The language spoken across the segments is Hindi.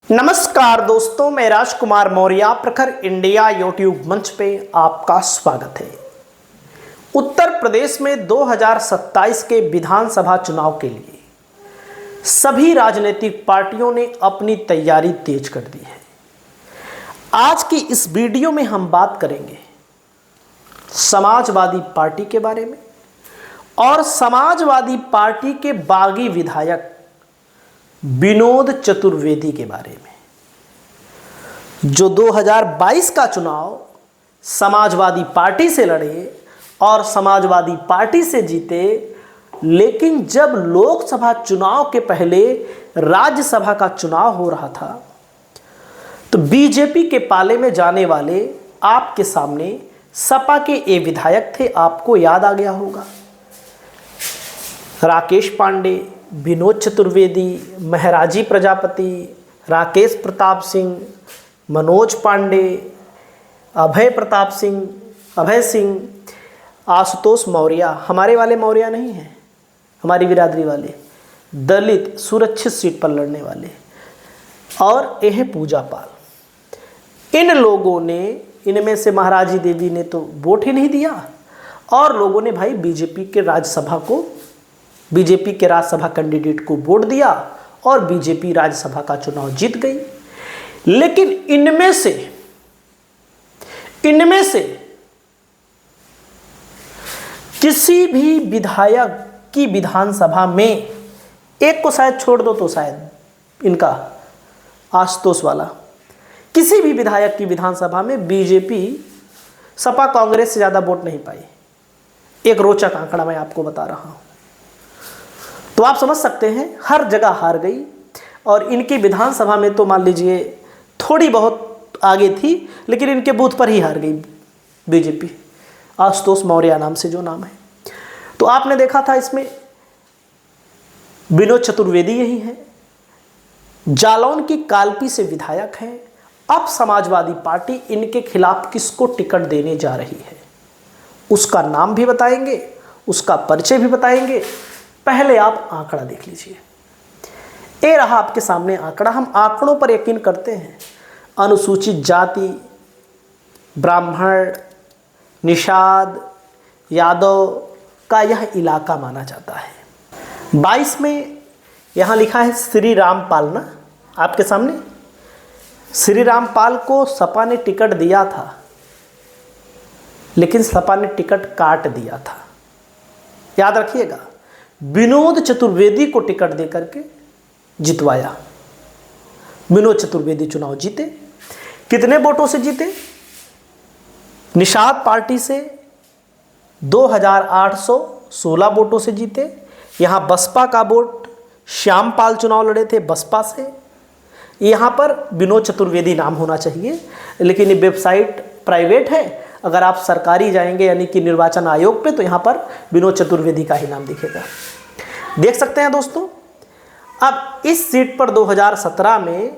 नमस्कार दोस्तों, मैं राजकुमार मौर्य प्रखर इंडिया यूट्यूब मंच पे आपका स्वागत है। उत्तर प्रदेश में 2027 के विधानसभा चुनाव के लिए सभी राजनीतिक पार्टियों ने अपनी तैयारी तेज कर दी है। आज की इस वीडियो में हम बात करेंगे समाजवादी पार्टी के बारे में और समाजवादी पार्टी के बागी विधायक विनोद चतुर्वेदी के बारे में, जो 2022 का चुनाव समाजवादी पार्टी से लड़े और समाजवादी पार्टी से जीते, लेकिन जब लोकसभा चुनाव के पहले राज्यसभा का चुनाव हो रहा था तो बीजेपी के पाले में जाने वाले आपके सामने सपा के ये विधायक थे। आपको याद आ गया होगा, राकेश पांडे, विनोद चतुर्वेदी, महराजी प्रजापति, राकेश प्रताप सिंह, मनोज पांडे, अभय सिंह, आशुतोष मौर्य, हमारे वाले मौर्य नहीं हैं, हमारी बिरादरी वाले, दलित सुरक्षित सीट पर लड़ने वाले, और यह पूजा पाल। इन लोगों ने, इनमें से महाराजी देवी ने तो वोट ही नहीं दिया और लोगों ने भाई बीजेपी के राज्यसभा कैंडिडेट को वोट दिया और बीजेपी राज्यसभा का चुनाव जीत गई। लेकिन इनमें से किसी भी विधायक की विधानसभा में, एक को शायद छोड़ दो तो शायद इनका आशुतोष वाला, किसी भी विधायक की विधानसभा में बीजेपी सपा कांग्रेस से ज्यादा वोट नहीं पाई। एक रोचक आंकड़ा मैं आपको बता रहा हूं, तो आप समझ सकते हैं हर जगह हार गई। और इनकी विधानसभा में तो मान लीजिए थोड़ी बहुत आगे थी, लेकिन इनके बूथ पर ही हार गई बीजेपी, आशुतोष मौर्य नाम से जो नाम है। तो आपने देखा था इसमें विनोद चतुर्वेदी यही है, जालौन की कालपी से विधायक हैं। अब समाजवादी पार्टी इनके खिलाफ किसको टिकट देने जा रही है, उसका नाम भी बताएंगे, उसका परिचय भी बताएंगे। पहले आप आंकड़ा देख लीजिए। ये रहा आपके सामने आंकड़ा। हम आंकड़ों पर यकीन करते हैं। अनुसूचित जाति, ब्राह्मण, निषाद, यादव का यह इलाका माना जाता है। 22 में यहाँ लिखा है श्री रामपाल ना, आपके सामने श्री रामपाल को सपा ने टिकट दिया था, लेकिन सपा ने टिकट काट दिया था। याद रखिएगा, विनोद चतुर्वेदी को टिकट देकर के जितवाया। विनोद चतुर्वेदी चुनाव जीते। कितने वोटों से जीते? निषाद पार्टी से 2816 वोटों से जीते। यहाँ बसपा का वोट, श्यामपाल चुनाव लड़े थे बसपा से। यहाँ पर विनोद चतुर्वेदी नाम होना चाहिए, लेकिन ये वेबसाइट प्राइवेट है। अगर आप सरकारी जाएंगे यानी कि निर्वाचन आयोग पे, तो यहाँ पर विनोद चतुर्वेदी का ही नाम दिखेगा। देख सकते हैं दोस्तों। अब इस सीट पर 2017 में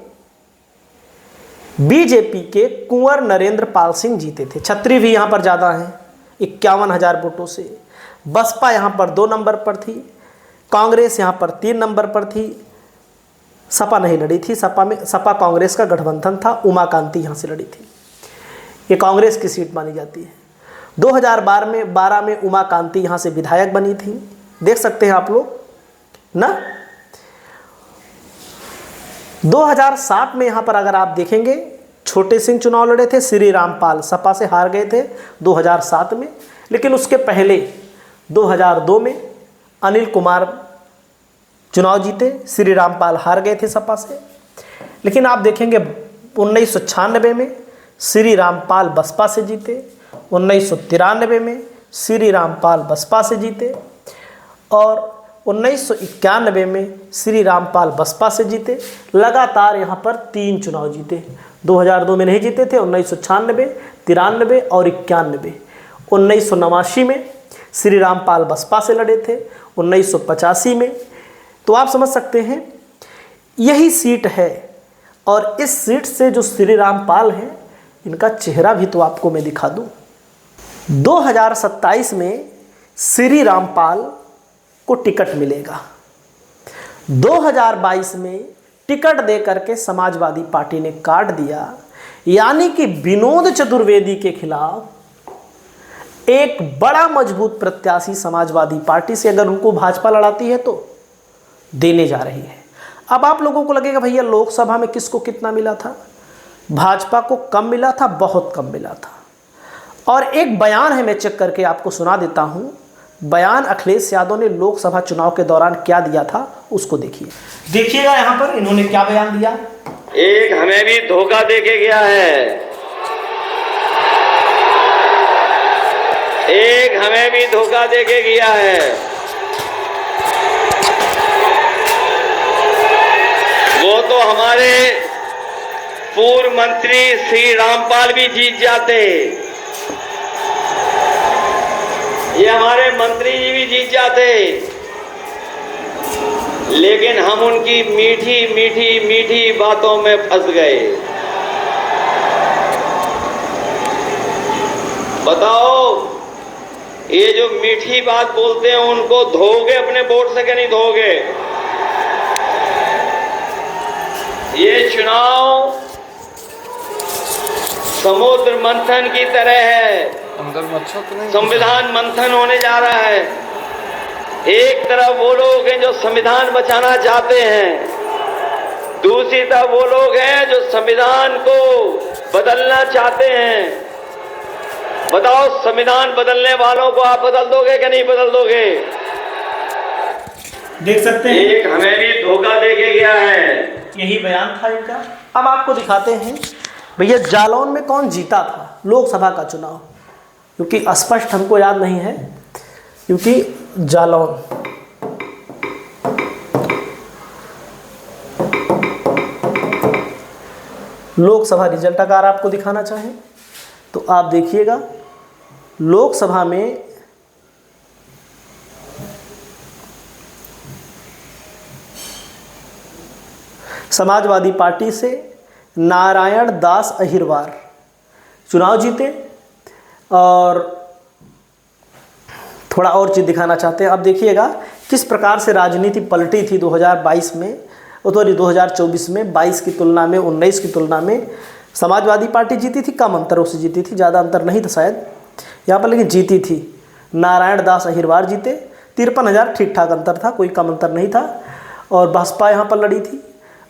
बीजेपी के कुंवर नरेंद्र पाल सिंह जीते थे। छतरी भी यहाँ पर ज़्यादा हैं, 51,000 वोटों से। बसपा यहाँ पर 2 नंबर पर थी, कांग्रेस यहाँ पर 3 नंबर पर थी। सपा नहीं लड़ी थी। सपा कांग्रेस का गठबंधन था। उमाकांति यहाँ से लड़ी थी। ये कांग्रेस की सीट मानी जाती है। 2012 में उमाकांति यहाँ से विधायक बनी थी। देख सकते हैं आप लोग ना। 2007 में यहाँ पर अगर आप देखेंगे, छोटे सिंह चुनाव लड़े थे। श्री रामपाल सपा से हार गए थे 2007 में। लेकिन उसके पहले 2002 में अनिल कुमार चुनाव जीते। श्री रामपाल हार गए थे सपा से। लेकिन आप देखेंगे 1996 में श्री रामपाल बसपा से जीते। 1993 में श्री रामपाल बसपा से जीते और 1991 में श्री रामपाल बसपा से जीते। लगातार यहाँ पर 3 चुनाव जीते। 2002 में नहीं जीते थे, 1996, 93 और 91। 1989 में श्री रामपाल बसपा से लड़े थे, 1985 में। तो आप समझ सकते हैं यही सीट है। और इस सीट से जो श्री रामपाल हैं, इनका चेहरा भी तो आपको मैं दिखा दूं। 2027 में श्री रामपाल को टिकट मिलेगा। 2022 में टिकट दे करके समाजवादी पार्टी ने काट दिया। यानी कि विनोद चतुर्वेदी के खिलाफ एक बड़ा मजबूत प्रत्याशी समाजवादी पार्टी से अगर उनको भाजपा लड़ाती है तो देने जा रही है। अब आप लोगों को लगेगा भैया लोकसभा में किसको कितना मिला था? भाजपा को कम मिला था, बहुत कम मिला था। और एक बयान है, मैं चेक करके आपको सुना देता हूं। बयान अखिलेश यादव ने लोकसभा चुनाव के दौरान क्या दिया था उसको देखिए। देखिएगा यहां पर इन्होंने क्या बयान दिया। एक हमें भी धोखा देके गया है, एक हमें भी धोखा देके गया है। वो तो हमारे पूर्व मंत्री श्री रामपाल भी जीत जाते, ये हमारे मंत्री जी भी जीत जाते, लेकिन हम उनकी मीठी मीठी मीठी बातों में फंस गए। बताओ, ये जो मीठी बात बोलते हैं उनको धोगे अपने वोट से, क्या नहीं धोगे? ये चुनाव समुद्र मंथन की तरह है, संविधान मंथन होने जा रहा है। एक तरफ वो लोग हैं जो संविधान बचाना चाहते हैं, दूसरी तरफ वो लोग हैं जो संविधान को बदलना चाहते हैं। बताओ, संविधान बदलने वालों को आप बदल दोगे कि नहीं बदल दोगे? देख सकते हैं, एक हमें भी धोखा देके गया है। यही बयान था इनका। अब आपको दिखाते हैं भैया जालौन में कौन जीता था लोकसभा का चुनाव, क्योंकि स्पष्ट हमको याद नहीं है, क्योंकि जालौन लोकसभा रिजल्ट अगर आपको दिखाना चाहें तो आप देखिएगा। लोकसभा में समाजवादी पार्टी से नारायण दास अहिरवार चुनाव जीते। और थोड़ा और चीज़ दिखाना चाहते हैं। अब देखिएगा किस प्रकार से राजनीति पलटी थी 2022 में, सॉरी 2024 में। 22 की तुलना में 19 की तुलना में समाजवादी पार्टी जीती थी, कम अंतरों से जीती थी, ज़्यादा अंतर नहीं था शायद यहाँ पर, लेकिन जीती थी। नारायण दास अहिरवार जीते, 53,000 ठीक ठाक अंतर था, कोई कम अंतर नहीं था। और बसपा यहाँ पर लड़ी थी,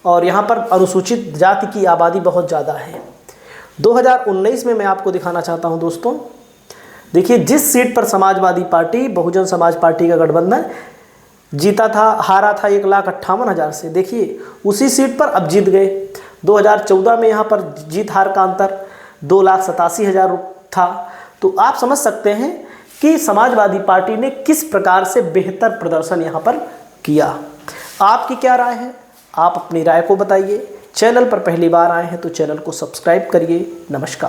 और यहाँ पर अनुसूचित जाति की आबादी बहुत ज़्यादा है। 2019 में मैं आपको दिखाना चाहता हूँ दोस्तों, देखिए जिस सीट पर समाजवादी पार्टी बहुजन समाज पार्टी का गठबंधन जीता था, हारा था 1,58,000 से, देखिए उसी सीट पर अब जीत गए। 2014 में यहाँ पर जीत हार का अंतर 2,87,000 था। तो आप समझ सकते हैं कि समाजवादी पार्टी ने किस प्रकार से बेहतर प्रदर्शन यहाँ पर किया। आपकी क्या राय है? आप अपनी राय को बताइए। चैनल पर पहली बार आए हैं तो चैनल को सब्सक्राइब करिए। नमस्कार।